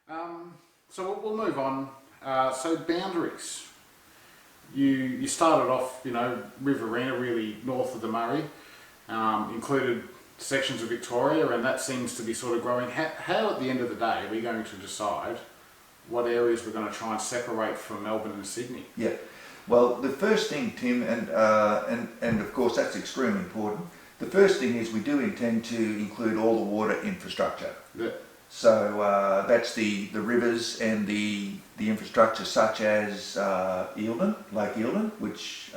So we'll move on. So boundaries. You started off, Riverina, really north of the Murray, included sections of Victoria, and that seems to be sort of growing. How at the end of the day, are we going to decide what areas we're going to try and separate from Melbourne and Sydney? Yeah. Well, the first thing, Tim, and of course that's extremely important. The first thing is we do intend to include all the water infrastructure. Yeah. So that's the rivers and the infrastructure such as Lake Eildon, which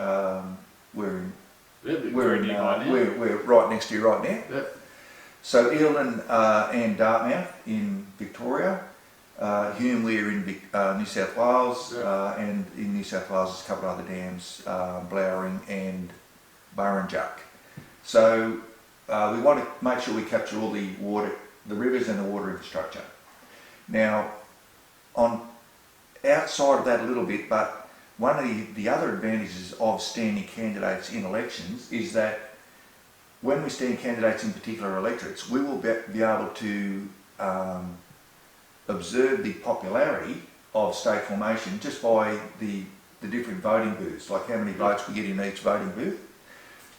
we're right next to you right now. Yep. So Eildon and Dartmouth in Victoria, Hume we're in New South Wales, Yep. and in New South Wales there's a couple of other dams, Blowering and Burrinjuck. So we want to make sure we capture all the water, the rivers and the water infrastructure. Now, outside of that a little bit, but one of the other advantages of standing candidates in elections is that when we stand candidates in particular electorates, we will be able to observe the popularity of state formation just by the different voting booths, like how many votes we get in each voting booth.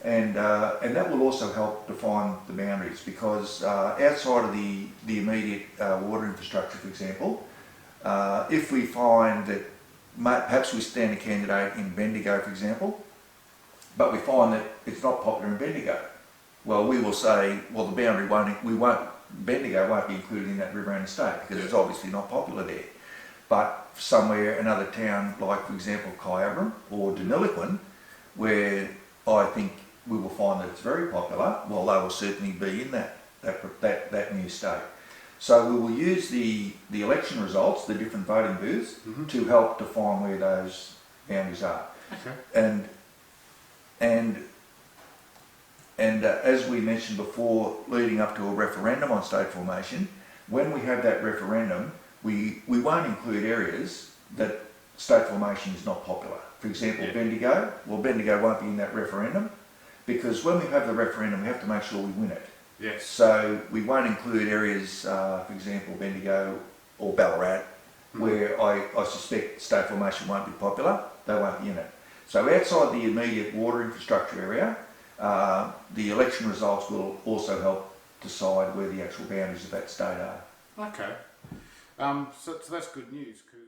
And that will also help define the boundaries, because outside of the immediate water infrastructure, for example, if we find that perhaps we stand a candidate in Bendigo, for example, but we find that it's not popular in Bendigo, well, we will say, well, the boundary Bendigo won't be included in that Riverina state because it's obviously not popular there. But somewhere, another town like, for example, Kyabram or Deniliquin, where I think we will find that it's very popular, well, they will certainly be in that new state. So we will use the election results, the different voting booths, to help define where those boundaries are. Okay. And as we mentioned before, leading up to a referendum on state formation, when we have that referendum, we won't include areas that state formation is not popular. For example, Bendigo. Well, Bendigo won't be in that referendum because when we have the referendum, we have to make sure we win it. Yes. So we won't include areas, for example, Bendigo or Ballarat, where I suspect state formation won't be popular. They won't be in it. So outside the immediate water infrastructure area, the election results will also help decide where the actual boundaries of that state are. Okay. So that's good news, because